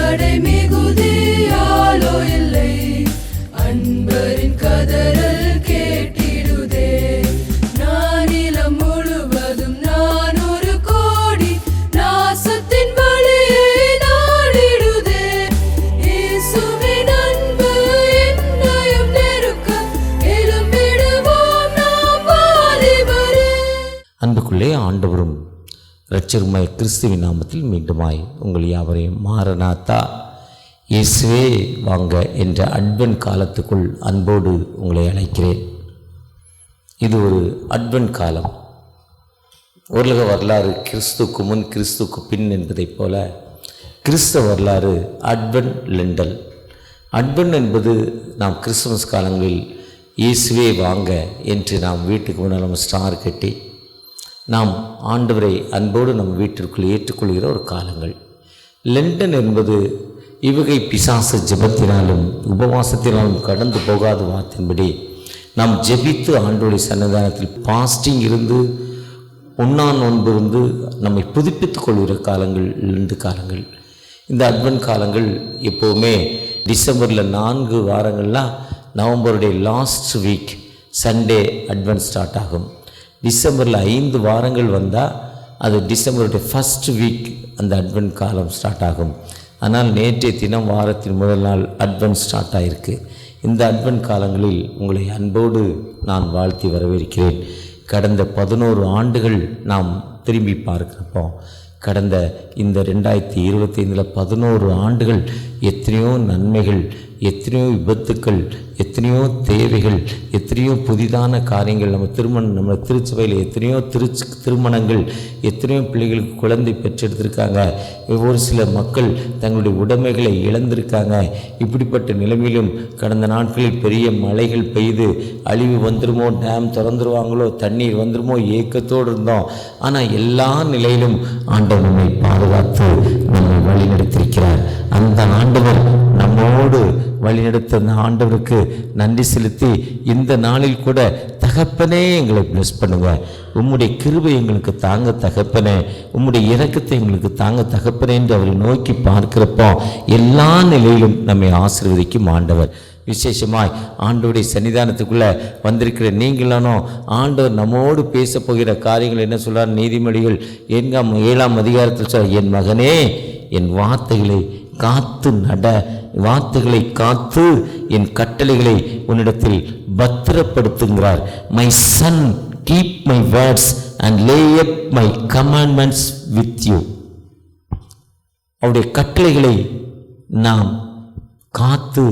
தடை மிகுதியாலோ இல்லை, அன்பரின் கதறல் கேட்டிடுதே. நானிலம் முழுவதும் நான் ஒரு கோடி நாசத்தின் வழியை நாடிடுதே. இயேசுவின் அன்பு என்னையும் நெருக்க எழும்பிடுவோம் நாம் வாலிபரே. அன்புக்குள்ளே ஆண்டவரும் இரட்சகருமாய் கிறிஸ்துவின் நாமத்தில் மீண்டுமாய் உங்கள் யாவரையும் மாரநாத்தா இயேசுவே வாங்க என்ற அட்வென்ட் காலத்துக்குள் அன்போடு உங்களை அழைக்கிறேன். இது ஒரு அட்வென்ட் காலம். உலக வரலாறு கிறிஸ்துக்கு முன் கிறிஸ்துக்கு பின் என்பதைப் போல கிறிஸ்தவ வரலாறு அட்வென்ட் லெண்டல். அட்வென்ட் என்பது நாம் கிறிஸ்துமஸ் காலங்களில் இயேசுவே வாங்க என்று நாம் வீட்டுக்கு முன்னால் நம்ம ஸ்டார் கட்டி நாம் ஆண்டவரை அன்போடு நம் வீட்டிற்குள் ஏற்றுக்கொள்கிற ஒரு காலங்கள். லெண்டன் என்பது இவகை பிசாசு ஜெபத்தினாலும் உபவாசத்தினாலும் கடந்து போகாத வார்த்தையின்படி நாம் ஜெபித்து ஆண்டவருடைய சன்னிதானத்தில் பாஸ்டிங் இருந்து உண்ணா நோன்பு இருந்து நம்மை புதுப்பித்துக் கொள்கிற காலங்கள் லெண்டு காலங்கள். இந்த அட்வென்ட் காலங்கள் எப்போவுமே டிசம்பரில் 4 வாரங்கள்லாம் நவம்பருடைய last week Sunday advent start ஆகும். டிசம்பரில் 5 வாரங்கள் வந்தால் அது டிசம்பருடைய ஃபஸ்ட் வீக் அந்த அட்வென்ட் காலம் ஸ்டார்ட் ஆகும். ஆனால் நேற்றைய தினம் வாரத்தின் முதல் நாள் அட்வென்ட் ஸ்டார்ட் ஆகிருக்கு. இந்த அட்வென்ட் காலங்களில் உங்களை அன்போடு நான் வாழ்த்தி வரவேற்கிறேன். கடந்த 11 ஆண்டுகள் நாம் திரும்பி பார்க்குறப்போ கடந்த இந்த 2025 11 ஆண்டுகள் எத்தனையோ நன்மைகள், எத்தனையோ விபத்துக்கள், எத்தனையோ தேவைகள், எத்தனையோ புதிதான காரியங்கள். நம்ம திருச்சபையில் எத்தனையோ திருமணங்கள், எத்தனையோ பிள்ளைகளுக்கு குழந்தை பெற்றெடுத்திருக்காங்க. ஒரு சில மக்கள் தங்களுடைய உடைமைகளை இழந்திருக்காங்க. இப்படிப்பட்ட நிலைமையிலும் கடந்த நாட்களில் பெரிய மழைகள் பெய்து அழிவு வந்துருமோ, டேம் திறந்துருவாங்களோ, தண்ணீர் வந்துருமோ ஏக்கத்தோடு இருந்தோம். ஆனால் எல்லா நிலையிலும் ஆண்டவர் நம்மை பாதுகாத்து நம்மை வழிநடத்திருக்கிறார். அந்த ஆண்டவர் நம்மோடு வழிநடத்த அந்த ஆண்டவருக்கு நன்றி செலுத்தி இந்த நாளில் கூட தகப்பனே எங்களை பிளஸ் பண்ணுங்க, உம்முடைய கிருபை எங்களுக்கு தாங்க தகப்பனே, உம்முடைய இரக்கத்தை எங்களுக்கு தாங்க தகப்பனே என்று அவரை நோக்கி பார்க்கிறப்போ எல்லா நிலையிலும் நம்மை ஆசீர்வதிக்கும் ஆண்டவர். விசேஷமாய் ஆண்டவருடைய சன்னிதானத்துக்குள்ளே வந்திருக்கிற நீங்களானோ ஆண்டவர் நம்மோடு பேச போகிற காரியங்கள் என்ன சொல்கிறார்? நீதிமொழிகள் 7ஆம் அதிகாரத்தில் சொல்ல, என் மகனே என் வார்த்தைகளை காத்து நட, வார்த்தைகளை காத்து என் கட்டளைகளை உன்னிடத்தில் பத்திரப்படுத்துங்கிறார். My son keep my words and lay up my commandments with you. அவருடைய கட்டளைகளை நாம் காத்து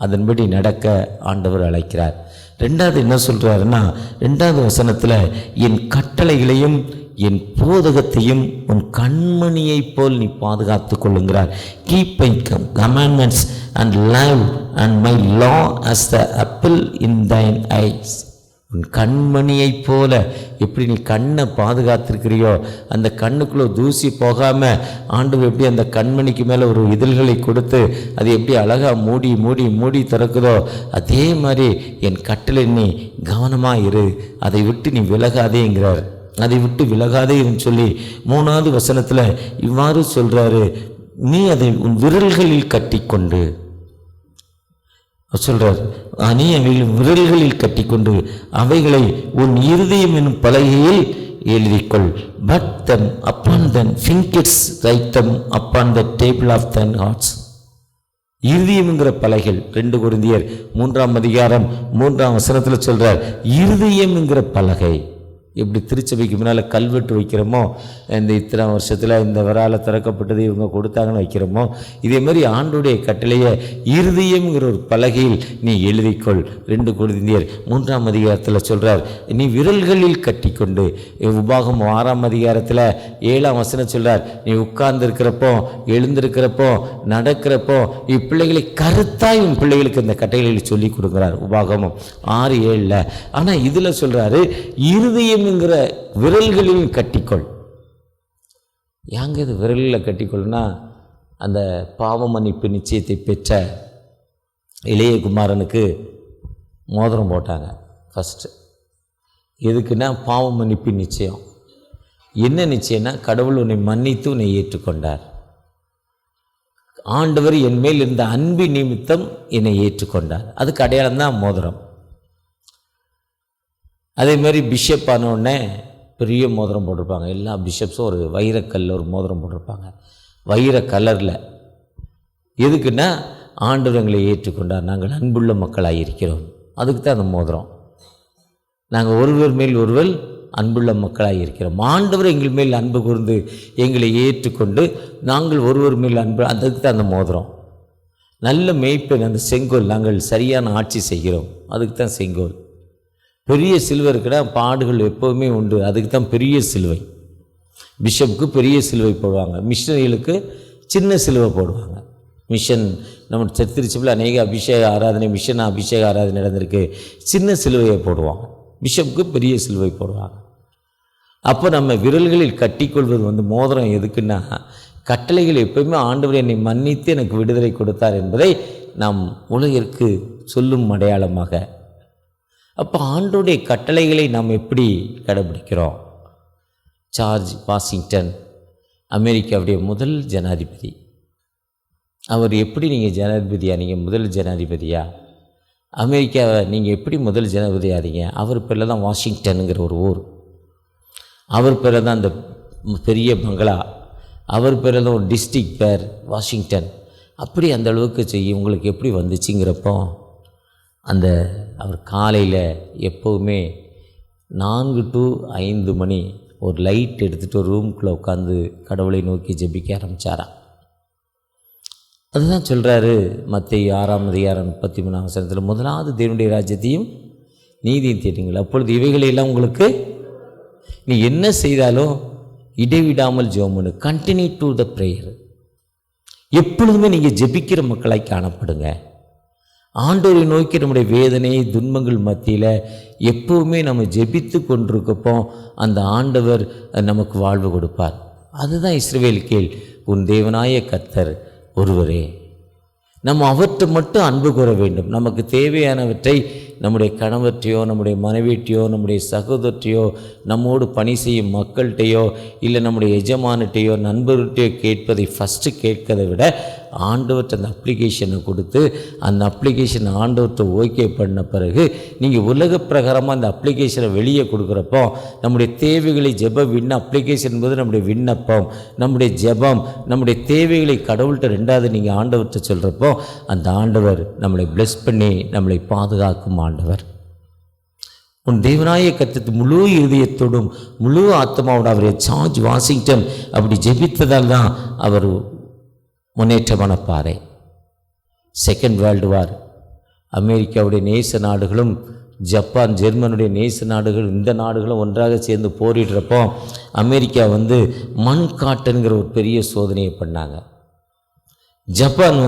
அதன்படி நடக்க ஆண்டவர் அழைக்கிறார். 2வது என்ன சொல்கிறாருன்னா 2வது வசனத்தில் என் கட்டளைகளையும் என் போதகத்தையும் உன் கண்மணியைப் போல் நீ பாதுகாத்து கொள்ளுங்கிறார். Keep my commandments and live and my law as the apple in thine eyes. உன் கண்மணியைப் போல எப்படி நீ கண்ணை பாதுகாத்திருக்கிறியோ, அந்த கண்ணுக்குள்ளே தூசி போகாமல் ஆண்டவர் எப்படி அந்த கண்மணிக்கு மேலே ஒரு இதழ்களை கொடுத்து அது எப்படி அழகாக மூடி மூடி மூடி திறக்குதோ, அதே மாதிரி என் கட்டளை நீ கவனமாக இரு, அதை விட்டு நீ விலகாதேங்கிறார். அதை விட்டு விலகாதேன்னு சொல்லி 3வது வசனத்தில் இவ்வாறு சொல்கிறாரு, நீ அதை உன் விரல்களில் கட்டிக்கொண்டு சொல்கிறார், நீ அவைகளை விரல்களில் கட்டிக்கொண்டு அவைகளை உன் இருதயம் என்னும் பலகையில் எழுதிக்கொள். Put them upon them fingers, write them upon the table of thine hearts. இருதயம்ங்கிற பலகைகள் 2 கொரிந்தியர் 3ஆம் அதிகாரம் 3ஆம் வசனத்தில் சொல்கிறார், இருதயம்ங்கிற பலகை. எப்படி திருச்சபைக்கு முன்னால் கல்வெட்டு வைக்கிறோமோ, இந்த இத்தனை வருஷத்தில் இந்த வரால திறக்கப்பட்டது இவங்க கொடுத்தாங்கன்னு வைக்கிறோமோ, இதே மாதிரி ஆண்டுடைய கட்டளையை இருதயம்ங்கிற ஒரு பலகையில் நீ எழுதிக்கொள். 2 கொரிந்தியர் 3ஆம் அதிகாரத்தில் சொல்கிறார், நீ விரல்களில் கட்டிக்கொண்டு. உபாகம் 6ஆம் அதிகாரத்தில் 7ஆம் வசனம் சொல்கிறார், நீ உட்கார்ந்துருக்கிறப்போ, எழுந்திருக்கிறப்போ, நடக்கிறப்போ இப்பிள்ளைகளை கருத்தாய் உன் பிள்ளைகளுக்கு இந்த கட்டளைகளை சொல்லி கொடுக்குறார். உபாகமும் 6:7. ஆனால் இதில் சொல்கிறாரு, இருதயம் என்கிற விரல்களில் கட்டிக்கொள். யாங்க இது விரலில் கட்டிக்கொள்னா, அந்த பாவ மன்னிப்பு நிச்சயத்தை பெற்ற இளைய குமாரனுக்கு மோதிரம் போட்டாங்க ஃபஸ்ட்டு. எதுக்குன்னா பாவ மன்னிப்பு நிச்சயம். என்ன நிச்சயம்னா, கடவுள் உன்னை மன்னித்து உன்னை ஏற்றுக்கொண்டார். ஆண்டவர் என் மேல் இருந்த அன்பு நிமித்தம் என்னை ஏற்றுக்கொண்டார். அதுக்கு அடையாளம் தான் மோதிரம். அதே மாதிரி பிஷப் ஆனோடனே பெரிய மோதிரம் போட்டிருப்பாங்க. எல்லா பிஷப்ஸும் ஒரு வைரக்கல்லில் ஒரு மோதிரம் போட்டிருப்பாங்க, வைர கலரில். எதுக்குன்னா ஆண்டவர் எங்களை ஏற்றுக்கொண்டார், நாங்கள் அன்புள்ள மக்களாக இருக்கிறோம். அதுக்கு தான் அந்த மோதிரம். நாங்கள் ஒருவர் மேல் ஒருவர் அன்புள்ள மக்களாக இருக்கிறோம். ஆண்டவர் எங்கள் மேல் அன்பு கூர்ந்து எங்களை ஏற்றுக்கொண்டு நாங்கள் ஒருவர் மேல் அன்பு, அதுக்கு தான் அந்த மோதிரம். நல்ல மேய்ப்பன் அந்த செங்கோல், நாங்கள் சரியான ஆட்சி செய்கிறோம், அதுக்கு தான் செங்கோல். பெரிய சிலுவை இருக்குன்னா பாடுகள் எப்போவுமே உண்டு, அதுக்கு தான் பெரிய சிலுவை. பிஷப்புக்கு பெரிய சிலுவை போடுவாங்க, மிஷனரிகளுக்கு சின்ன சிலுவை போடுவாங்க. மிஷன் நம்ம திருச்சியில் அநேக அபிஷேக ஆராதனை, மிஷன் அபிஷேக ஆராதனை நடந்திருக்கு, சின்ன சிலுவையை போடுவாங்க. பிஷப்புக்கு பெரிய சிலுவை போடுவாங்க. அப்போ நம்ம விரல்களில் கட்டிக்கொள்வது மோதிரம் எதுக்குன்னா, கட்டளைகள் எப்போயுமே ஆண்டவர் என்னை மன்னித்து எனக்கு விடுதலை கொடுத்தார் என்பதை நாம் உலகிற்கு சொல்லும் அடையாளமாக. அப்போ ஆண்டவருடைய கட்டளைகளை நாம் எப்படி கடைபிடிக்கிறோம்? ஜார்ஜ் வாஷிங்டன் அமெரிக்காவுடைய முதல் ஜனாதிபதி. அவர் எப்படி நீங்கள் ஜனாதிபதியா, நீங்கள் முதல் ஜனாதிபதியா? அமெரிக்காவை நீங்கள் எப்படி முதல் ஜனாதிபதியாதீங்க? அவர் பேரில் தான் வாஷிங்டனுங்கிற ஒரு ஊர், அவர் பேரில் தான் அந்த பெரிய பங்களா, அவர் பேரில் தான் ஒரு டிஸ்ட்ரிக்ட் பேர் வாஷிங்டன். அப்படி அந்த அளவுக்கு செய்ய உங்களுக்கு எப்படி வந்துச்சுங்கிறப்போ, அந்த அவர் காலையில் எப்போவுமே 4 to 5 மணி ஒரு லைட் எடுத்துகிட்டு ஒரு ரூம்குள்ளே உட்காந்து கடவுளை நோக்கி ஜெபிக்க ஆரம்பித்தாராம். அதுதான் சொல்கிறாரு மத்தேயு 6:33 முதலாவது தேவனுடைய ராஜ்யத்தையும் நீதியும் தேடுங்கள், அப்பொழுது இவைகளெல்லாம் உங்களுக்கு, நீ என்ன செய்தாலும் இடைவிடாமல் ஜெபம் பண்ணு, கண்டினியூ டு த ப்ரேயர். எப்பொழுதுமே நீங்கள் ஜெபிக்கிற மக்களாய் காணப்படுங்க. ஆண்டவரை நோக்கி நம்முடைய வேதனை துன்பங்கள் மத்தியில் எப்போவுமே நம்ம ஜெபித்து கொண்டிருக்கப்போ அந்த ஆண்டவர் நமக்கு வாழ்வு கொடுப்பார். அதுதான் இஸ்ரவேல் கேள், உன் தேவனாய கர்த்தர் ஒருவரே. நம்ம அவற்றை மட்டும் அன்பு கூற வேண்டும். நமக்கு தேவையானவற்றை நம்முடைய கணவற்றையோ நம்முடைய மனைவிட்டையோ நம்முடைய சகோதரத்தையோ நம்மோடு பணி செய்யும் மக்கள்கிட்டையோ இல்லை நம்முடைய எஜமானிட்டையோ நண்பர்கிட்டையோ கேட்பதை ஃபஸ்ட்டு கேட்கறதை விட ஆண்டவர்கிட்ட அந்த அப்ளிகேஷனை கொடுத்து அந்த அப்ளிகேஷன் ஆண்டவர்கிட்ட ஓகே பண்ண பிறகு நீங்கள் உலக பிரகாரமாக அந்த அப்ளிகேஷனை வெளியே கொடுக்குறப்போ நம்முடைய தேவைகளை அப்ளிகேஷன் என்பது நம்முடைய விண்ணப்பம், நம்முடைய ஜெபம், நம்முடைய தேவைகளை கடவுள்கிட்ட ரெண்டாவது நீங்கள் ஆண்டவர்கிட்ட சொல்கிறப்போ அந்த ஆண்டவர் நம்மளை பிளஸ் பண்ணி நம்மளை பாதுகாக்கும் ஆண்டவர். உன் தேவனாய கர்த்தர் முழு இருதயத்தோடும் முழு ஆத்மாவோட அவரை ஜார்ஜ் வாஷிங்டன் அப்படி ஜெபித்ததால் தான் அவர் முன்னேற்றமான பாறை. செகண்ட் வேர்ல்டு வார் அமெரிக்காவுடைய நேச நாடுகளும் ஜப்பான் ஜெர்மனுடைய நேச நாடுகள் இந்த நாடுகளும் ஒன்றாக சேர்ந்து போரிடுறப்போ அமெரிக்கா மண் காட்டுங்கிற ஒரு பெரிய சோதனையை பண்ணாங்க. ஜப்பான்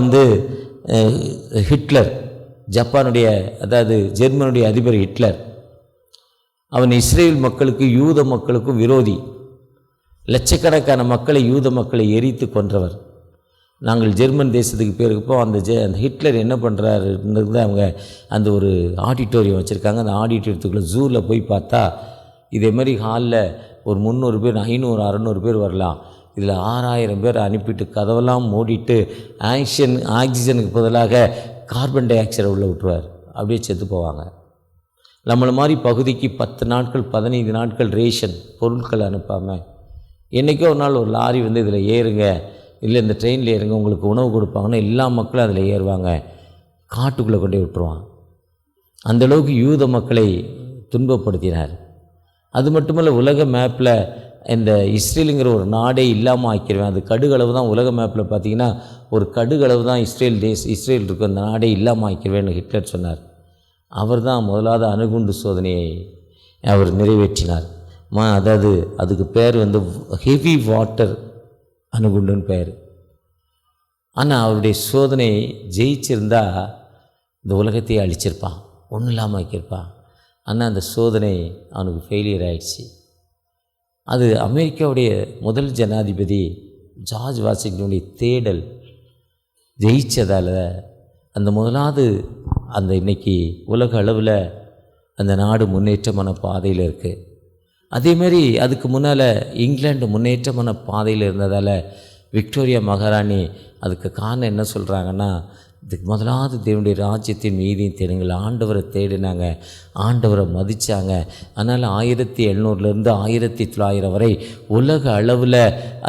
ஹிட்லர், ஜப்பானுடைய அதாவது ஜெர்மனுடைய அதிபர் ஹிட்லர், அவன் இஸ்ரேல் மக்களுக்கு யூத மக்களுக்கும் விரோதி. லட்சக்கணக்கான மக்களை யூத மக்களை எரித்து கொன்றவர். நாங்கள் ஜெர்மன் தேசத்துக்கு போயிருக்கப்போ அந்த ஹிட்லர் என்ன பண்ணுறாருன்றது அவங்க அந்த ஒரு ஆடிட்டோரியம் வச்சுருக்காங்க. அந்த ஆடிட்டோரியத்துக்குள்ளே ஜூவில் போய் பார்த்தா இதே மாதிரி ஹாலில் ஒரு 300 பேர் 500 600 பேர் வரலாம். இதில் 6000 பேர் அனுப்பிட்டு கதவெல்லாம் மூடிட்டு ஆக்சிஜனுக்கு பதிலாக கார்பன் டை ஆக்சைடை உள்ளே விட்டுருவார். அப்படியே செத்து போவாங்க. நம்மளை மாதிரி பகுதிக்கு 10 நாட்கள் 15 நாட்கள் ரேஷன் பொருட்கள் அனுப்பாமல் என்றைக்கோ ஒரு நாள் ஒரு லாரி இதில் ஏறுங்க, இல்லை இந்த ட்ரெயினில் ஏறுங்க, உங்களுக்கு உணவு கொடுப்பாங்கன்னா எல்லா மக்களும் அதில் ஏறுவாங்க, காட்டுக்குள்ளே கொண்டு விட்டுருவான். அந்தளவுக்கு யூத மக்களை துன்பப்படுத்தினார். அது மட்டுமல்ல, உலக மேப்பில் இந்த இஸ்ரேலுங்கிற ஒரு நாடே இல்லாமல் ஆக்கிடுவேன். அது கடுகளவு தான். உலக மேப்பில் பார்த்திங்கன்னா ஒரு கடுகளவு தான் இஸ்ரேல் இருக்கும், அந்த நாடே இல்லாமல் ஆக்கிடுவேன்னு ஹிட்லர் சொன்னார். அவர் தான் முதலாவது அணுகுண்டு சோதனையை அவர் நிறைவேற்றினார். அதாவது அதுக்கு பேர் ஹெவி வாட்டர் அணுகுண்டுன்னு பேர். ஆனால் அவருடைய சோதனை ஜெயிச்சிருந்தா இந்த உலகத்தையே அழிச்சிருப்பான், ஒன்றும் இல்லாமல் ஆக்கியிருப்பான். ஆனால் அந்த சோதனை அவனுக்கு ஃபெயிலியர் ஆயிடுச்சு. அது அமெரிக்காவுடைய முதல் ஜனாதிபதி ஜார்ஜ் வாஷிங்டனுடைய தேடல் ஜெயித்ததால் அந்த முதலாவது அந்த இன்றைக்கி உலக அளவில் அந்த நாடு முன்னேற்றமான பாதையில் இருக்குது. அதேமாரி அதுக்கு முன்னால் இங்கிலாந்து முன்னேற்றமான பாதையில் இருந்ததால் விக்டோரியா மகாராணி அதுக்கு காரணம் என்ன சொல்கிறாங்கன்னா, இதுக்கு முதலாவது தேவனுடைய ராஜ்யத்தின் நீதியும் தேடுங்கள். ஆண்டவரை தேடினாங்க, ஆண்டவரை மதித்தாங்க. அதனால் 1700 1900 வரை உலக அளவில்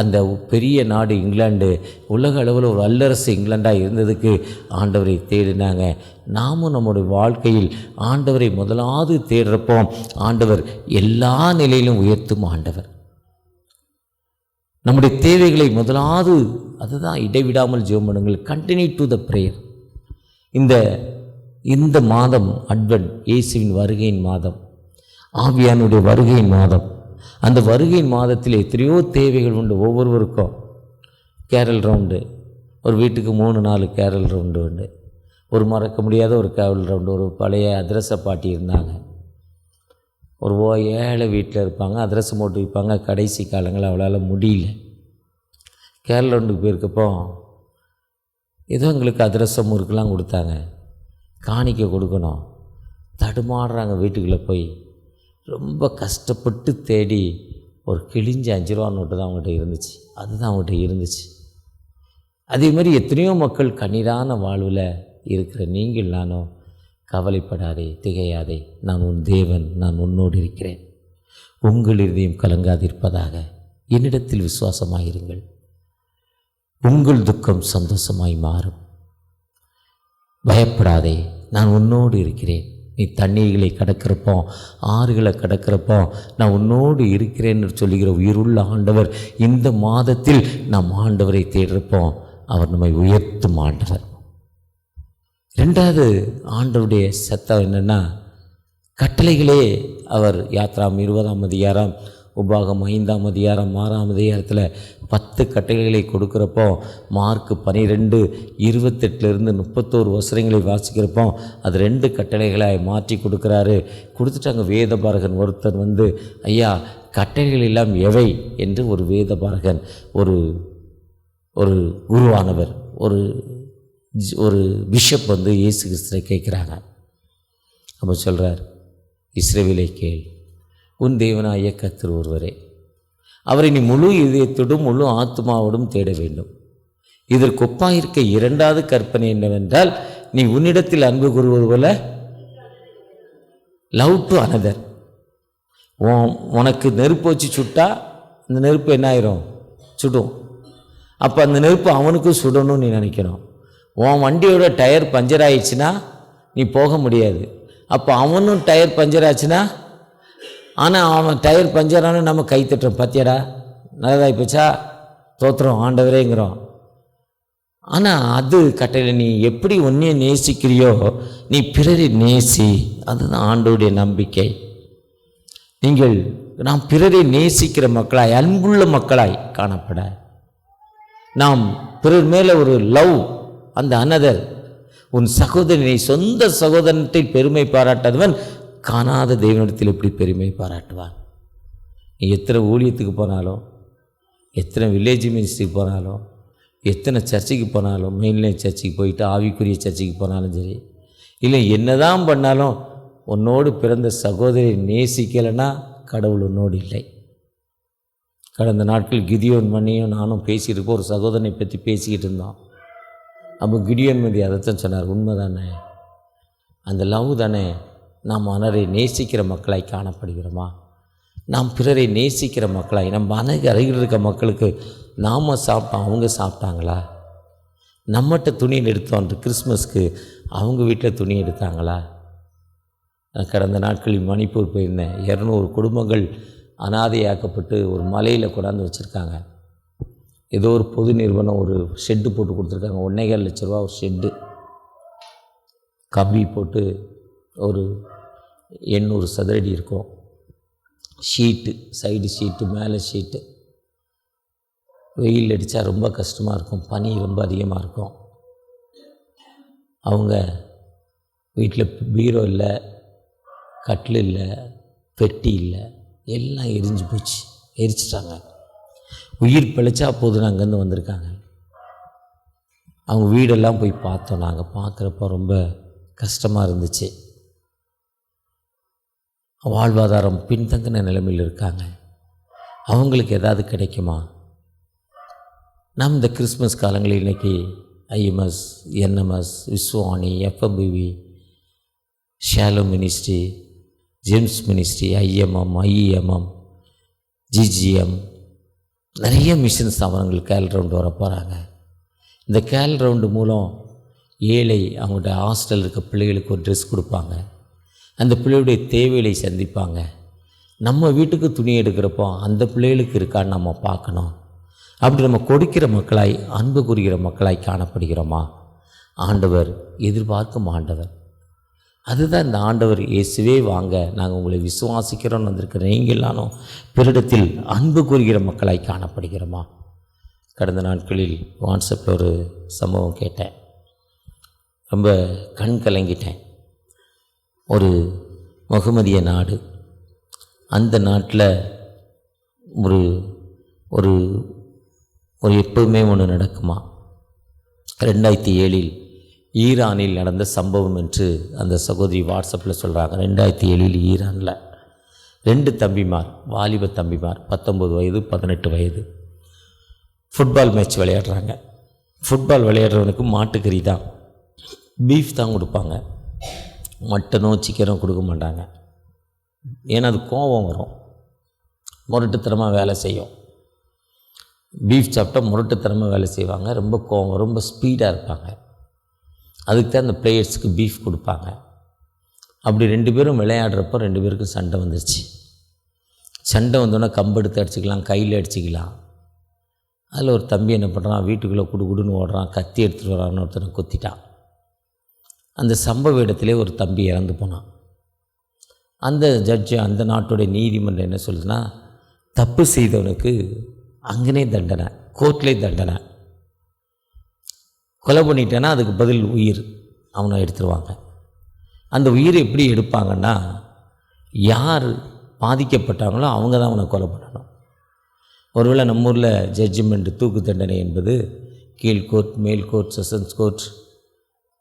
அந்த பெரிய நாடு இங்கிலாந்து, உலக அளவில் ஒரு வல்லரசு இங்கிலாண்டாக இருந்ததுக்கு ஆண்டவரை தேடினாங்க. நாமும் நம்முடைய வாழ்க்கையில் ஆண்டவரை முதலாவது தேடுறப்போ ஆண்டவர் எல்லா நிலையிலும் உயர்த்தும் ஆண்டவர். நம்முடைய தேவைகளை முதலாவது, அதுதான் இடைவிடாமல் ஜெபம் பண்ணுங்கள். Continue to the prayer. இந்த மாதம் அட்வென்ட், இயேசுவின் வருகையின் மாதம், ஆவியானுடைய வருகையின் மாதம். அந்த வருகையின் மாதத்தில் எத்தனையோ தேவைகள் உண்டு ஒவ்வொருவருக்கும். கேரல் ரவுண்டு, ஒரு வீட்டுக்கு 3-4 கேரல் ரவுண்டு உண்டு. ஒரு மறக்க முடியாத ஒரு கேரல் ரவுண்டு. ஒரு பழைய அதிரச பாட்டி இருந்தாங்க. ஒரு ஏழை வீட்டில் இருப்பாங்க, அதிரசம் போட்டு வைப்பாங்க. கடைசி காலங்கள் அவளால் முடியல. கேரள ரவுண்டுக்கு போயிருக்கப்போ ஏதோ எங்களுக்கு அதிரசம் முறுக்கெல்லாம் கொடுத்தாங்க. காணிக்க கொடுக்கணும், தடுமாறுறாங்க. வீட்டுக்குள்ளே போய் ரொம்ப கஷ்டப்பட்டு தேடி ஒரு கிழிஞ்ச 5 ரூபா நோட்டு தான் அவங்ககிட்ட இருந்துச்சு. அதுதான் அவங்ககிட்ட இருந்துச்சு. அதேமாதிரி எத்தனையோ மக்கள் கண்ணீரான வாழ்வில் இருக்கிற நீங்கள் நானும் கவலைப்படாதே, திகையாதே, நான் உன் தேவன், நான் உன்னோடு இருக்கிறேன். உங்கள் இதயம் கலங்காதிருப்பதாக, என்னிடத்தில் விசுவாசமாயிருங்கள், உங்கள் துக்கம் சந்தோஷமாய் மாறும். பயப்படாதே, நான் உன்னோடு இருக்கிறேன். நீ தண்ணீர்களை கடக்கிறப்போ, ஆறுகளை கடக்கிறப்போ நான் உன்னோடு இருக்கிறேன்னு சொல்லுகிற உயிருள்ள ஆண்டவர் இந்த மாதத்தில் நாம் ஆண்டவரை தேடுறப்போம். அவர் நம்மை உயர்த்தும் ஆண்டவர். 2வது ஆண்டவருடைய சத்தம் என்னென்னா, கட்டளைகளே அவர் யாத்ராம் 20ஆம் அதிகாரம், உபாகம் 5ஆம் அதிகாரம் 6ஆம் அதிகாரத்தில் 10 கட்டளைகளை கொடுக்குறப்போ, மார்க் 12:28 31 வசனங்களை வாசிக்கிறப்போ அது 2 கட்டளைகளை மாற்றி கொடுக்குறாரு. கொடுத்துட்டாங்க. வேதபாரகன் ஒருத்தர் வந்து, ஐயா கட்டளைகள் எல்லாம் எவை என்று ஒரு வேதபாரகன், ஒரு குருவானவர், ஒரு பிஷப் வந்து இயேசு கிறிஸ்துவை கேட்குறாங்க. அப்போ சொல்கிறார், இஸ்ரவேலை கேள், உன் தேவனாகிய கர்த்தர் ஒருவரே, அவரை நீ முழு இதயத்தோடும் முழு ஆத்மாவோடும் தேட வேண்டும். இதற்கு ஒப்பாயிருக்க 2வது கற்பனை என்னவென்றால், நீ உன்னிடத்தில் அன்பு கூறுவது போல லவ் டு அனதர். உனக்கு நெருப்பு வச்சு சுட்டா அந்த நெருப்பு என்ன ஆயிரும்? சுடும். அப்போ அந்த நெருப்பு அவனுக்கும் சுடணும்னு நீ நினைக்கணும். உன் வண்டியோட டயர் பஞ்சர் ஆயிடுச்சுன்னா நீ போக முடியாது. அப்போ அவனும் டயர் பஞ்சர் ஆச்சுன்னா, ஆனால் அவன் டயர் பஞ்சரானு நம்ம கை தட்டுறோம், பார்த்தியாடா நல்லதாகி போச்சா, தோத்துறோம் ஆண்டவரேங்கிறோம். ஆனால் அது கட்டளை. நீ எப்படி உன்னையே நேசிக்கிறியோ நீ பிறரை நேசி. அதுதான் ஆண்டவருடைய நம்பிக்கை. நாம் பிறரை நேசிக்கிற மக்களாய், அன்புள்ள மக்களாய் காணப்பட, நாம் பிறர் மேலே ஒரு லவ், அந்த அனதர், உன் சகோதரனை சொந்த சகோதரத்தை பெருமை பாராட்டாதவன் காணாத தெய்வனிடத்தில் எப்படி பெருமை பாராட்டுவான்? நீ எத்தனை ஊழியத்துக்கு போனாலும், எத்தனை வில்லேஜ் மினிஸ்ட்ரிக்கு போனாலும், எத்தனை சர்ச்சுக்கு போனாலும், மெயின்லைன் சர்ச்சுக்கு போயிட்டு ஆவிக்குரிய சர்ச்சுக்கு போனாலும் சரி, இல்லை என்னதான் பண்ணாலும் உன்னோடு பிறந்த சகோதரி நேசிக்கலைன்னா கடவுள் உன்னோடு இல்லை. கடந்த நாட்கள் கிதியோன் மணியும் நானும் பேசிகிட்டு இருப்போம், ஒரு சகோதரனை பற்றி பேசிக்கிட்டு இருந்தோம். அப்போ கிடியோன் மதி அதைத்தான் சொன்னார், உண்மை தானே, அந்த லவ் தானே. நாம் அனரை நேசிக்கிற மக்களாய் காணப்படுகிறோமா? நாம் பிறரை நேசிக்கிற மக்களாய், நம்ம அருகில் இருக்க மக்களுக்கு நாம் சாப்பிட்டோம், அவங்க சாப்பிட்டாங்களா? நம்மகிட்ட துணி எடுத்தோம், அந்த கிறிஸ்மஸ்க்கு அவங்க வீட்டில் துணி எடுத்தாங்களா? கடந்த நாட்களில் மணிப்பூர் போயிருந்தேன். 200 குடும்பங்கள் அனாதையாக்கப்பட்டு ஒரு மலையில் கொண்டாந்து வச்சுருக்காங்க. ஏதோ ஒரு பொது நிறுவனம் ஒரு ஷெட்டு போட்டு கொடுத்துருக்காங்க. 1.25 லட்ச ரூபா ஒரு ஷெட்டு, கம்பி போட்டு ஒரு 800 சதுரடி இருக்கும். ஷீட்டு, சைடு ஷீட்டு, மேலே ஷீட்டு. வெயில் அடித்தா ரொம்ப கஷ்டமாக இருக்கும், பனி ரொம்ப அதிகமாக இருக்கும். அவங்க வீட்டில் பீரோ இல்லை, கட்டில் இல்லை, பெட்டி இல்லை, எல்லாம் எரிஞ்சு போச்சு, எரிச்சிட்டாங்க. உயிர் பிழைச்சா போதுன்னு அங்கேருந்து வந்திருக்காங்க. அவங்க வீடெல்லாம் போய் பார்த்தோம். நாங்கள் பார்க்குறப்ப ரொம்ப கஷ்டமாக இருந்துச்சு. வாழ்வாதாரம் பின்தங்கின நிலைமையில் இருக்காங்க. அவங்களுக்கு ஏதாவது கிடைக்குமா? நாம் இந்த கிறிஸ்மஸ் காலங்களில் இன்றைக்கி IMS, NMS, Vishwani, FMPV, Shalom ministry, James ministry, IMM, IEMM, GGM, நிறைய மிஷன் ஸ்தாபனங்கள் கேல் ரவுண்டு வர போகிறாங்க. இந்த கேல் ரவுண்டு மூலம் ஏழை அவங்களோட ஹாஸ்டல் இருக்க பிள்ளைகளுக்கு ஒரு ட்ரெஸ் கொடுப்பாங்க. அந்த பிள்ளைகளுடைய தேவைகளை சந்திப்பாங்க. நம்ம வீட்டுக்கு துணி எடுக்கிறப்போ அந்த பிள்ளைகளுக்கு இருக்கான்னு நம்ம பார்க்கணும். அப்படி நம்ம கொடுக்கிற மக்களாய், அன்பு கூறுகிற மக்களாய் காணப்படுகிறோமா? ஆண்டவர் எதிர்பார்க்கும் ஆண்டவர். அதுதான் இந்த ஆண்டவர். இயேசுவே வாங்க, நாங்கள் உங்களை விசுவாசிக்கிறோன்னு வந்திருக்கிற நீங்களானோ பிறரிடத்தில் அன்பு கூறுகிற மக்களாய் காணப்படுகிறோமா? கடந்த நாட்களில் வாட்ஸ்அப்பில் ஒரு சம்பவம் கேட்டேன். ரொம்ப கண் கலங்கிட்டேன். ஒரு முகமதிய நாடு, அந்த நாட்டில் ஒரு ஒரு ஒரு எப்போவுமே ஒன்று நடக்குமா. 2007 ஈரானில் நடந்த சம்பவம் என்று அந்த சகோதரி வாட்ஸ்அப்பில் சொல்கிறாங்க. 2007 ஈரானில் 2 தம்பிமார், வாலிப தம்பிமார், 19 வயது 18 வயது, ஃபுட்பால் மேட்ச் விளையாடுறாங்க. ஃபுட்பால் விளையாடுறவனுக்கு மாட்டுக்கறி தான், பீஃப் தான் கொடுப்பாங்க. மட்டனோ சிக்கனோ கொடுக்க மாட்டாங்க. ஏன்னா அது கோபம் வரும், முரட்டுத்தனமாக வேலை செய்யும். பீஃப் சாப்பிட்டா முரட்டுத்தனமாக வேலை செய்வாங்க, ரொம்ப கோபம், ரொம்ப ஸ்பீடாக இருப்பாங்க. அதுக்கு தான் அந்த பிளேயர்ஸுக்கு பீஃப் கொடுப்பாங்க. அப்படி 2 பேரும் விளையாடுறப்போ 2 பேருக்கும் சண்டை வந்துருச்சு. சண்டை வந்தோடனே கம்பெடுத்து அடிச்சிக்கலாம், கையில் அடிச்சிக்கலாம். அதில் ஒரு தம்பி என்ன பண்ணுறான், வீட்டுக்குள்ளே குடுன்னு ஓடுறான், கத்தி எடுத்துகிட்டு வரான்னு ஒருத்தனை குத்திட்டான். அந்த சம்பவ இடத்திலே ஒரு தம்பி இறந்து போனான். அந்த ஜட்ஜு, அந்த நாட்டுடைய நீதிமன்றம் என்ன சொல்லுதுன்னா, தப்பு செய்தவனுக்கு அங்கனே தண்டனை, கோர்ட்லேயே தண்டனை. கொலை பண்ணிட்டேன்னா அதுக்கு பதில் உயிர் அவனை எடுத்துருவாங்க. அந்த உயிரை எப்படி எடுப்பாங்கன்னா, யார் பாதிக்கப்பட்டாங்களோ அவங்க தான் அவனை கொலை பண்ணணும். ஒருவேளை நம்ம ஊரில் ஜட்ஜ்மெண்ட் தூக்கு தண்டனை என்பது கீழ் கோர்ட், மேல் court, sessions court,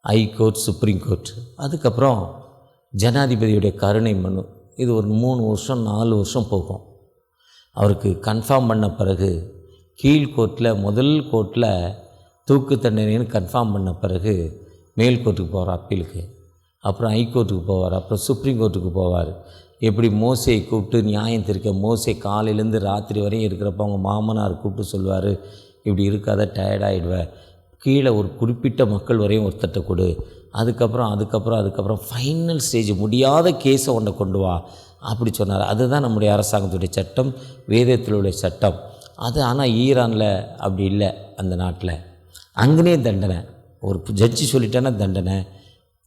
high court, supreme court, அதுக்கப்புறம் ஜனாதிபதியுடைய கருணை மனு. இது ஒரு 3 வருஷம் 4 வருஷம் போகும். அவருக்கு கன்ஃபார்ம் பண்ண பிறகு கீழ் கோர்ட்டில், முதல் கோர்ட்டில் தூக்கு தண்டனைன்னு கன்ஃபார்ம் பண்ண பிறகு மேல் கோர்ட்டுக்கு போவார் அப்பீலுக்கு, அப்புறம் ஹைகோர்ட்டுக்கு போவார், அப்புறம் சுப்ரீம் கோர்ட்டுக்கு போவார். எப்படி மோசையை கூப்பிட்டு நியாயம் தீர்க்க, மோசை காலையிலேருந்து ராத்திரி வரையும் இருக்கிறப்ப அவங்க மாமனார் கூப்பிட்டு சொல்லுவார், இப்படி இருக்காத, டயர்டாகிடுவேன், கீழே ஒரு குறிப்பிட்ட மக்கள் வரையும் ஒருத்தட்ட கொடு, அதுக்கப்புறம் ஃபைனல் ஸ்டேஜ் முடியாத கேஸை ஒன்றை கொண்டு வா அப்படி சொன்னார். அதுதான் நம்முடைய அரசாங்கத்துடைய சட்டம், வேதத்தில் உள்ள சட்டம் அது. ஆனால் ஈரானில் அப்படி இல்லை. அந்த நாட்டில் அங்கனே தண்டனை. ஒரு ஜட்ஜி சொல்லிட்டானா தண்டனை.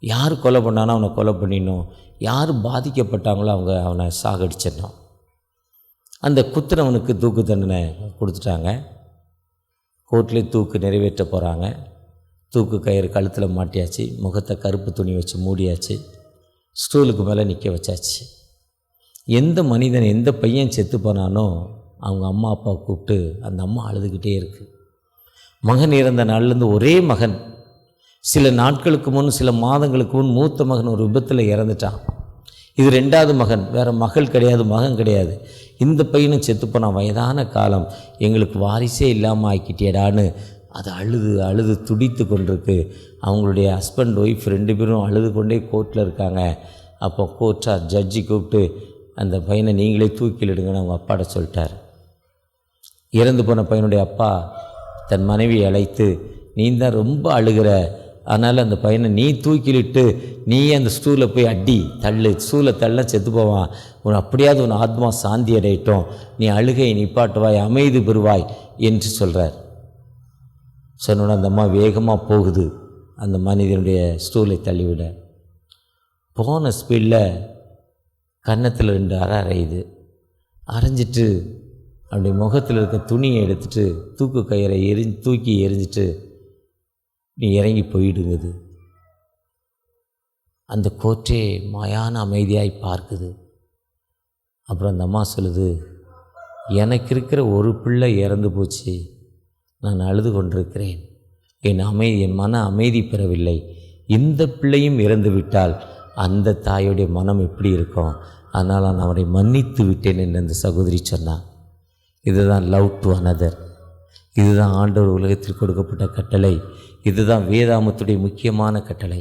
யார் கொலை பண்ணானோ அவனை கொலை பண்ணிடணும், யார் பாதிக்கப்பட்டாங்களோ அவனை சாகடிச்சிடணும். அந்த குத்துறவனுக்கு தூக்கு தண்டனை கொடுத்துட்டாங்க. கோர்ட்லேயே தூக்கு நிறைவேற்ற போகிறாங்க. தூக்கு கயிறு கழுத்தில் மாட்டியாச்சு, முகத்தை கருப்பு துணி வச்சு மூடியாச்சு, ஸ்டூலுக்கு மேலே நிற்க வச்சாச்சு. எந்த மனிதன், எந்த பையன் செத்து போனானோ அவங்க அம்மா அப்பா கூப்பிட்டு அந்த அம்மா அழுதுகிட்டே இருக்குது. மகன் இறந்த நாள்லேருந்து ஒரே மகன், சில நாட்களுக்கு முன், சில மாதங்களுக்கு முன் மூத்த மகன் ஒரு விபத்தில் இறந்துட்டான். இது 2வது மகன், வேறு மகள் கிடையாது, மகன் கிடையாது. இந்த பையனும் செத்துப்போனான், வயதான காலம், எங்களுக்கு வாரிசே இல்லாமல் ஆக்கிட்டேடான்னு அது அழுது துடித்து கொண்டிருக்கு. அவங்களுடைய ஹஸ்பண்ட் ஒய்ஃப் 2 பேரும் அழுது கொண்டே கோர்ட்டில் இருக்காங்க. அப்போ கோர்ட்டார் ஜட்ஜி கூப்பிட்டு அந்த பையனை நீங்களே தூக்கிலிடுங்கன்னு அவங்க அப்பாட்ட சொல்லிட்டார். இறந்து போன பையனுடைய அப்பா தன் மனைவியை அழைத்து, நீ தான் ரொம்ப அழுகிற, அதனால் அந்த பையனை நீ தூக்கிலிட்டு நீ அந்த ஸ்டூலில் போய் அடி தள்ளு, ஸ்டூலை தள்ள செத்து போவான், உன் அப்படியாவது உன் ஆத்மா சாந்தி அடையட்டும், நீ அழுகையை நிப்பாட்டுவாய், அமைதி பெறுவாய் என்று சொல்கிறார். சொன்னோட அந்த அம்மா வேகமாக போகுது அந்த மனிதனுடைய ஸ்டூலை தள்ளிவிட. போன ஸ்பீடில் கன்னத்தில் 2 அரையுது. அரைஞ்சிட்டு அப்படி முகத்தில் இருக்க துணியை எடுத்துகிட்டு தூக்கு கயிறை தூக்கி எரிஞ்சிட்டு நீ இறங்கி போயிடுங்குது. அந்த கோர்ட்டே மாயான அமைதியாய் பார்க்குது. அப்புறம் அந்த அம்மா சொல்லுது, எனக்கு இருக்கிற ஒரு பிள்ளை இறந்து போச்சு, நான் அழுது கொண்டிருக்கிறேன், என் மன அமைதி பெறவில்லை, இந்த பிள்ளையும் இறந்து விட்டால் அந்த தாயுடைய மனம் எப்படி இருக்கும், அதனால் நான் அவனை மன்னித்து விட்டேன் என்று அந்த சகோதரி சொன்னான். இதுதான் லவ் டு அனதர். இதுதான் ஆண்டவர் உலகத்தில் கொடுக்கப்பட்ட கட்டளை. இதுதான் வேதாமத்துடைய முக்கியமான கட்டளை.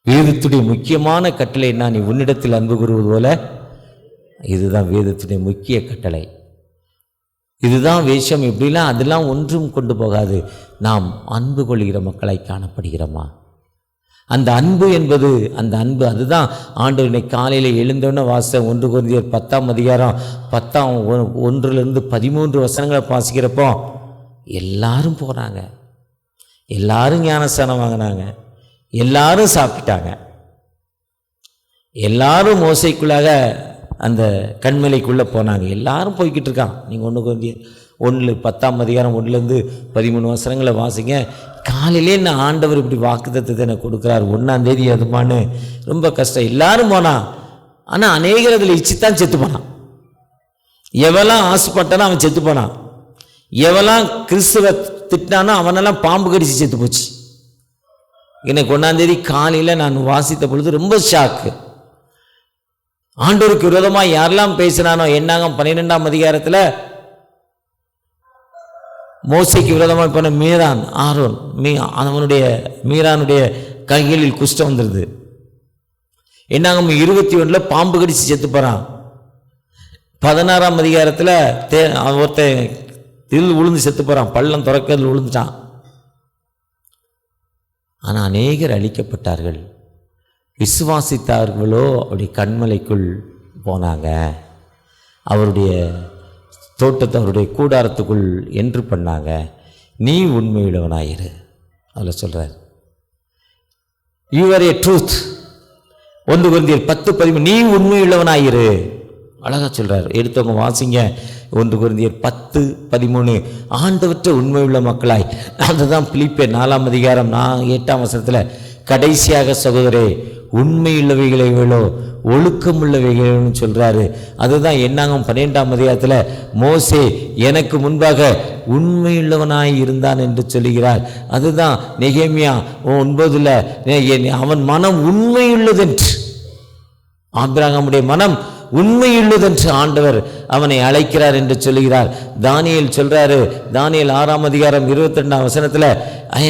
வேதத்துடைய முக்கியமான கட்டளை நான் நீ உன்னிடத்தில் அன்பு கூறுவது போல, இதுதான் வேதத்துடைய முக்கிய கட்டளை. இதுதான் வேஷம் எப்படிலாம் அதெல்லாம் ஒன்றும் கொண்டு போகாது. நாம் அன்பு கொள்கிற மக்களாய் காணப்படுகிறோமா? அந்த அன்பு என்பது அந்த அன்பு அதுதான் ஆண்டவர் இன்னைக்கு காலையில் எழுந்தோன்னே வாச 1 கொரிந்தியர் 10ஆம் அதிகாரம் 1 வசனங்களை வாசிக்கிறப்போ எல்லாரும் போனாங்க, எல்லாரும் ஞானஸ்தானம் வாங்கினாங்க, எல்லாரும் சாப்பிட்டாங்க, எல்லாரும் மோசைக்குள்ளாக அந்த கண்மலைக்குள்ளே போனாங்க. எல்லாரும் போய்கிட்டு இருக்கான். நீங்கள் 1 கொரிந்தியர் 10ஆம் அதிகாரம் 1-13 வசனங்களை வாசிங்க. காலையிலே நான் ஆண்டவர் இப்படி வாக்குத்தத்தத்தை எனக்கு கொடுக்குறாரு. 1ஆம் தேதி அதுமானு ரொம்ப கஷ்டம். எல்லாரும் போனான். ஆனால் அநேகர் அதில் இச்சித்தான் செத்து போனான். எவெல்லாம் ஆசைப்பட்டானோ அவன் செத்து போனான். எவெல்லாம் கிறிஸ்துவ திட்டானோ அவனெல்லாம் பாம்பு கடிச்சு செத்து போச்சு. எனக்கு 1ஆம் தேதி காலையில் நான் வாசித்த பொழுது ரொம்ப ஷாக்கு. ஆண்டவருக்கு விரோதமாக யாரெல்லாம் பேசினானோ, என்னாகும் 12ஆம் அதிகாரத்தில் மோசைக்கு விரோதமாக போன மீரான் ஆரோன் அவனுடைய மீரானுடைய கைகளில் குஷ்டம் வந்துடுது. என்னாகும் 21 பாம்பு கடிச்சு செத்து போகிறான். 16ஆம் அதிகாரத்தில் ஒருத்தன் தில் உளுந்து செத்து போகிறான். பள்ளம் துறக்கிறதுல விழுந்துட்டான். ஆனால் அநேகர் அழிக்கப்பட்டார்கள். விசுவாசித்தார்களோ அப்படி கண்மலைக்குள் போனாங்க. அவருடைய தோட்டத்தை அவருடைய கூடாரத்துக்குள் என்று பண்ணாங்க. நீ உண்மையுள்ளவனாயிரு. அதில் சொல்கிறார், யூ ஆர் ஏ ட்ரூத். 1 கொரிந்தியர் 10:13 நீ உண்மையுள்ளவனாயிரு. அழகாக சொல்கிறார். எடுத்தவங்க வாசிங்க. 1 கொரிந்தியர் 10:13 ஆண்டவற்ற உண்மையுள்ள மக்களாய். அதுதான் பிலிப்பியர் 4ஆம் அதிகாரம் 8ஆம் வசனத்தில் கடைசியாக சகோதரே உண்மையுள்ளவைகளோ ஒழுக்கமுள்ளவைகள்னு சொல்கிறாரு. அதுதான் என்னாகும் 12ஆம் அதிகாரத்தில் மோசே எனக்கு முன்பாக உண்மையுள்ளவனாய் இருந்தான் என்று சொல்லுகிறார். அதுதான் நெகேமியா 9 அவன் மனம் உண்மையுள்ளதென்று, ஆபிரகாமுடைய மனம் உண்மையுள்ளதென்று ஆண்டவர் அவனை அழைக்கிறார் என்று சொல்லுகிறார். தானியேல் சொல்றாரு. தானியேல் 6ஆம் அதிகாரம் 22ஆம் வசனத்தில் ஐ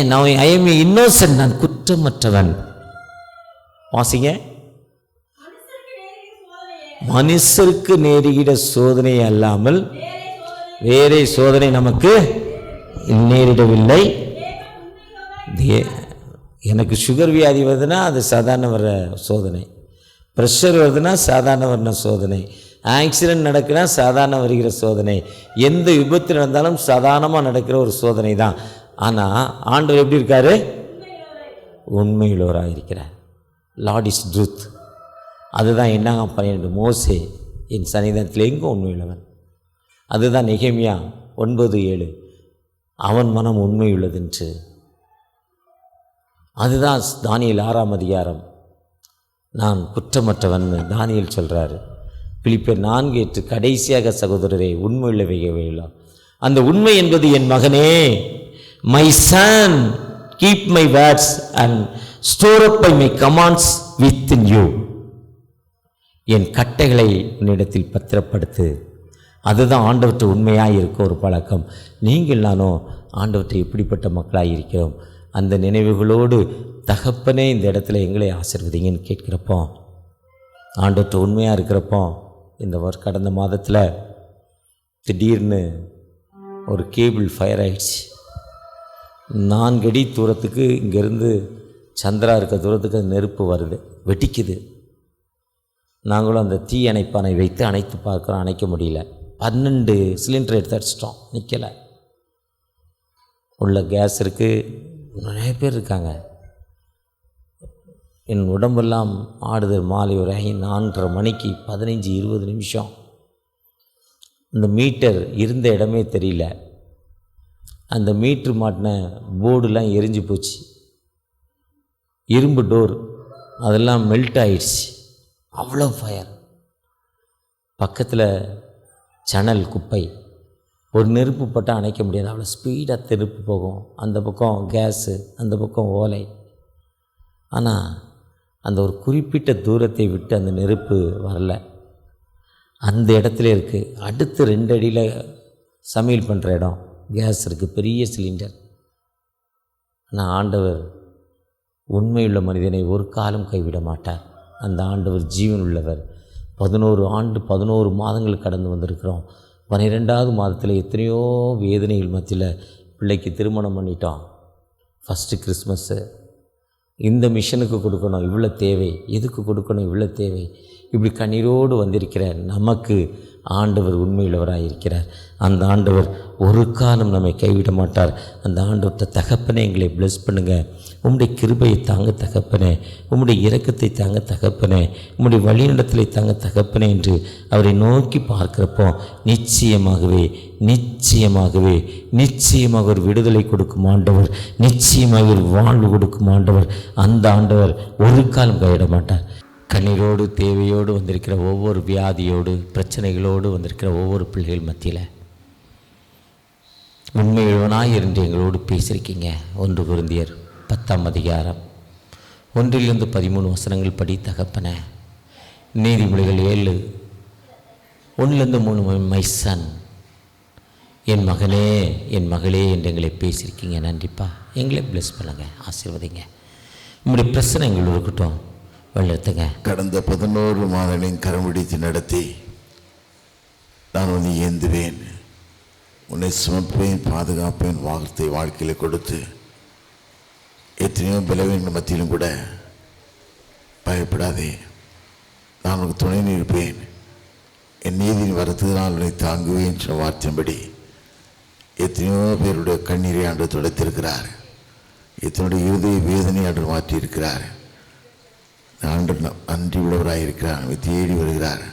எம் இன்னோசன்ட், நான் குற்றமற்றவன். வாசிங்க. மனுஷருக்கு நேருகிற சோதனை அல்லாமல் வேறே சோதனை நமக்கு நேரிடவில்லை. எனக்கு சுகர் வியாதி வருதுன்னா அது சாதாரண வர சோதனை, ப்ரெஷர் வருதுன்னா சாதாரண வர்ற சோதனை, ஆக்சிடென்ட் நடக்குன்னா சாதாரண வருகிற சோதனை, எந்த விபத்து நடந்தாலும் சாதாரணமாக நடக்கிற ஒரு சோதனை தான். ஆனால் ஆண்டவர் எப்படி இருக்காரு? உண்மையுள்ளவராக இருக்கிறார். Lord is truth. அதுதான் என்னாங்க 12 மோசே என் சன்னிதானத்தில் எங்கே உண்மையுள்ளவன். அதுதான் நெகேமியா 9:7 அவன் மனம் உண்மையுள்ளதென்று. அதுதான் தானியேல் 6ஆம் அதிகாரம் நான் குற்றமற்றவன் தானியேல் சொல்கிறாரு. பிலிப்பியர் 4:8 கடைசியாக சகோதரரே உண்மையுள்ளவைகளோ. அந்த உண்மை என்பது என் மகனே, my son keep my words and store up my commands within you. என் கட்டைகளை உன்னிடத்தில் பத்திரப்படுத்து. அதுதான் ஆண்டவற்றை உண்மையாக இருக்க ஒரு பழக்கம். நீங்கள் நானும் ஆண்டவற்றை எப்படிப்பட்ட மக்களாக இருக்கிறோம். அந்த நினைவுகளோடு தகப்பனே இந்த இடத்துல எங்களை ஆசீர்வதிங்கன்னு கேட்குறப்போ, ஆண்டவற்றை உண்மையாக இருக்கிறப்போ, இந்த கடந்த மாதத்தில் திடீர்னு ஒரு கேபிள் ஃபயர் ஆயிடுச்சு. 4 அடி தூரத்துக்கு இங்கேருந்து சந்திரா இருக்க தூரத்துக்கு நெருப்பு வருது, வெட்டிக்குது. நாங்களும் அந்த தீ அணைப்பானை வைத்து அணைத்து பார்க்குறோம், அணைக்க முடியல. 12 சிலிண்டர் எடுத்து அடிச்சிட்டோம், நிற்கலை. உள்ள கேஸ் இருக்குது, நிறைய பேர் இருக்காங்க. என் உடம்பெல்லாம் ஆடுது. மாலை ஒரு 4:30 மணிக்கு 15-20 நிமிஷம் இந்த மீட்டர் இருந்த இடமே தெரியல. அந்த மீட்ரு மாட்டின போர்டுலாம் எரிஞ்சு போச்சு. இரும்பு டோர் அதெல்லாம் மெல்ட் ஆயிடுச்சு. அவ்வளோ ஃபயர். பக்கத்தில் சணல் குப்பை. ஒரு நெருப்பு பட்டால் அணைக்க முடியாது, அவ்வளோ ஸ்பீடாக நெருப்பு போகும். அந்த பக்கம் கேஸு, அந்த பக்கம் ஓலை. ஆனால் அந்த ஒரு குறிப்பிட்ட தூரத்தை விட்டு அந்த நெருப்பு வரல, அந்த இடத்துல இருக்குது. அடுத்து 2 அடியில் சமையல் பண்ணுற இடம். கேஸ் இருக்குது, பெரிய சிலிண்டர். ஆனால் ஆண்டவர் உண்மையுள்ள மனிதனை ஒரு காலம் கைவிட மாட்டார். அந்த ஆண்டவர் ஜீவன் உள்ளவர். 11 ஆண்டு 11 மாதங்கள் கடந்து வந்திருக்கிறோம். 12வது மாதத்தில் எத்தனையோ வேதனைகள் மத்தியில் பிள்ளைக்கு திருமணம் பண்ணிட்டோம். First Christmas. இந்த மிஷனுக்கு கொடுக்கணும், இவ்வளோ தேவை, எதுக்கு கொடுக்கணும், இவ்வளோ தேவை, இப்படி கண்ணீரோடு வந்திருக்கிற நமக்கு ஆண்டவர் உண்மையுள்ளவராக இருக்கிறார். அந்த ஆண்டவர் ஒரு காலம் நம்மை கைவிட மாட்டார். அந்த ஆண்டவர்கிட்ட தகப்பனே எங்களை பிளஸ் பண்ணுங்கள், உம்முடைய கிருபையை தாங்க தகப்பனே, உம்முடைய இரக்கத்தை தாங்க தகப்பனே, உம்முடைய வழிநடத்தலை தாங்க தகப்பனே என்று அவரை நோக்கி பார்க்குறப்போ நிச்சயமாகவே நிச்சயமாகவே நிச்சயமாக ஒரு விடுதலை கொடுக்கும் ஆண்டவர், நிச்சயமாக ஒரு வாழ்வு கொடுக்கும் ஆண்டவர். அந்த ஆண்டவர் ஒரு காலம் கைவிட மாட்டார். கண்ணீரோடு தேவையோடு வந்திருக்கிற ஒவ்வொரு வியாதியோடு பிரச்சனைகளோடு வந்திருக்கிற ஒவ்வொரு பிள்ளைகள் மத்தியில் உண்மையுள்ளவனாய் இருந்து எங்களோடு பேசியிருக்கீங்க. 1 கொரிந்தியர் 10ஆம் அதிகாரம் 1 - 13 வசனங்கள் படி தகப்பன. நீதிமொழிகள் 7 1 - 3 மை சன், என் மகனே என் மகளே என்று எங்களை பேசியிருக்கீங்க. நன்றிப்பா. எங்களை பிளஸ் பண்ணுங்கள், ஆசீர்வதிங்க. உங்களுடைய பிரச்சனை எங்களுக்கு இருக்கட்டும், வழிநடத்துங்க. கடந்த 11 மாதங்களையும் கரம் பிடித்து நடத்தி நான் உன்னை ஏந்துவேன், உன்னை சுமப்பேன், பாதுகாப்பேன் வார்த்தை வாழ்க்கையில் கொடுத்து எத்தனையோ பலவீன மத்தியிலும் கூட பயப்படாதே, நான் உனக்கு துணை நிற்பேன், என் நீதியின் வரத்துனால் உன்னை தாங்குவேன் என்ற வார்த்தையின்படி எத்தனையோ பேருடைய கண்ணீரை ஆண்டு துடைத்திருக்கிறார். எத்தனுடைய இருதய வேதனை ஆண்டு மாற்றியிருக்கிறார். ஆண்டு நன்றி உள்ளவராயிருக்கிறார், தேடி வருகிறார்.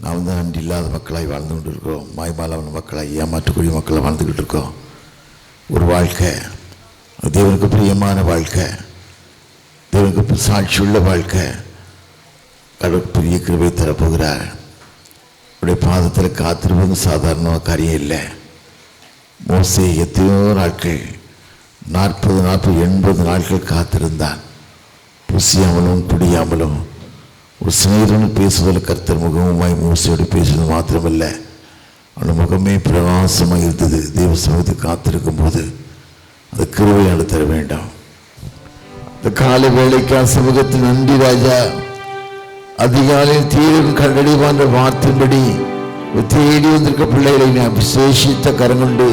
நாம் தான் நன்றி இல்லாத மக்களாய் வாழ்ந்து கொண்டு இருக்கிறோம். மாய்மாலான மக்களாய், ஏமாற்றக்கூடிய மக்களை வாழ்ந்துக்கிட்டு இருக்கோம். ஒரு வாழ்க்கை தேவனுக்கு பிரியமான வாழ்க்கை, தேவனுக்கு சாட்சியுள்ள வாழ்க்கை கடவுள் பெரிய கிருபை தரப்போகிறார். அவருடைய பாதத்தில் காத்திருப்பது சாதாரண காரியம் இல்லை. மோசே எத்தனையோ நாட்கள் 40 80 நாட்கள் காத்திருந்தான். புசியாமலும் குடியாமலும் ஒரு சிநேகிதனும் பேசுவதில் கர்த்தர் முகமுமாய் மோசையோடு பேசுவது மாத்திரமல்ல, அவனோட முகமே பிரகாசமாக இருந்தது. தேவ சமூகத்தை காத்திருக்கும் போது அது கிருபையால் தர வேண்டாம். இந்த காலை வேலைக்கா சமூகத்தில் நன்றி ராஜா. அதிகாலையில் தீரும் கண்டடிவான்ற வார்த்தையின்படி தேடி வந்திருக்க பிள்ளைகளை நான் விசேஷித்த கரங்கொண்டு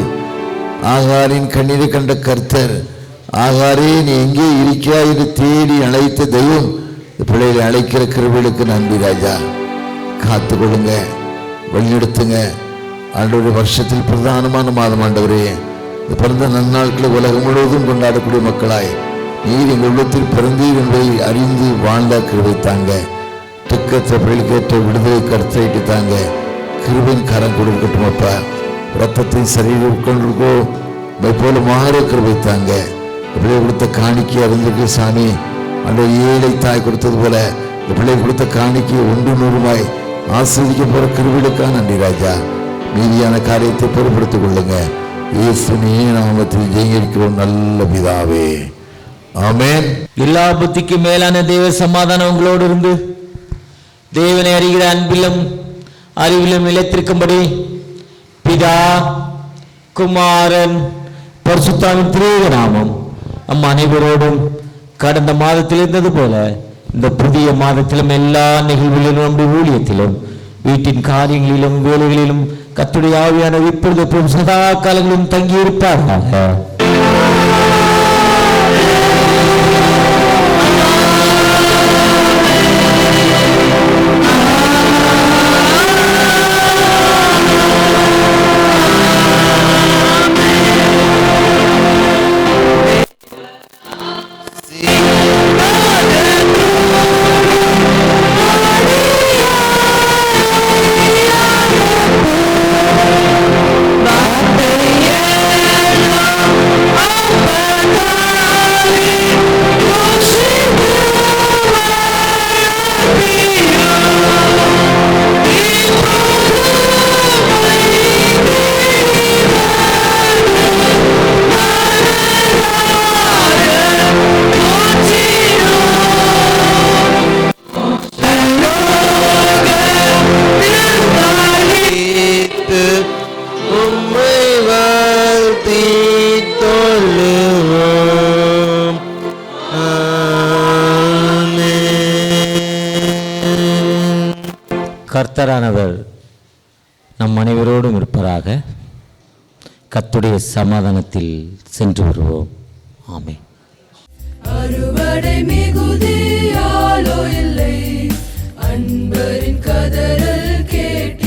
ஆகாரின் கண்ணீரை கண்ட கர்த்தர், ஆகாரே நீ எங்கே இருக்கிறாய் என்று தேடி அழைத்த தெய்வம் பிள்ளைகளை அழைக்கிற கிருபைகளுக்கு நன்றி ராஜா. காத்து கொள்ளுங்க, வழிநடத்துங்க. ஆண்டவருடைய வருஷத்தில் பிரதானமான மாதம் ஆண்டவரே, இந்த பிறந்த நன்னாட்களை உலகம் முழுவதும் கொண்டாடக்கூடிய மக்களாய் நீர் எங்கள் உள்ளத்தில் பிறந்தீர் என்பதை அறிந்து வாழ்ந்த கிருபை தாங்க. துக்கத்தை பிள்ளைகளுக்கேற்ற விடுதலை கருத்தைட்டு தாங்க. கிருபையின் கரம் கொடுக்கட்டும் அப்பா. ரத்தத்தின் சரீரம் உட்கொண்டிருக்கோ போல மாற கிருபை தாங்க. பிள்ளை கொடுத்த காணிக்கை அறிந்திருக்கு சாமி. அந்த ஏழை தாய் கொடுத்தது போல இந்த பிள்ளை கொடுத்த காணிக்கை 100 ஆஸ்வதிக்க போற கிருபைகளுக்காக நன்றி ராஜா. மீதியான காரியத்தை பொறுப்படுத்திக் கொள்ளுங்க. இயேசுவின் நாமத்தில் ஜெயிக்கிறோம் நல்ல பிதாவே, ஆமென். எல்லா புத்திக்கு மேலான தேவ சமாதானம் உங்களோடு இருந்து தேவனை அறிகிற அன்பிலும் அறிவிலும் நிலைத்திருக்கும்படி பிதா குமாரன் பரிசுத்தாவின் திரு நாமம் நம் அனைவரோடும் கடந்த மாதத்தில் இருந்தது போல இந்த புதிய மாதத்திலும் எல்லா நிகழ்வுகளிலும் நம்முடைய ஊழியத்திலும் வீட்டின் காரியங்களிலும் வேலைகளிலும் கர்த்தருடைய ஆவியானவர் இப்பொழுது சதா காலங்களிலும் தங்கியிருப்பார்கள். அனைவரோடும் இருப்பதாக. கர்த்தருடைய சமாதானத்தில் சென்று வருவோம். ஆமென். அறுவடை மிகுதியாலோ இல்லை, அன்பரின் கதறல் கேட்டு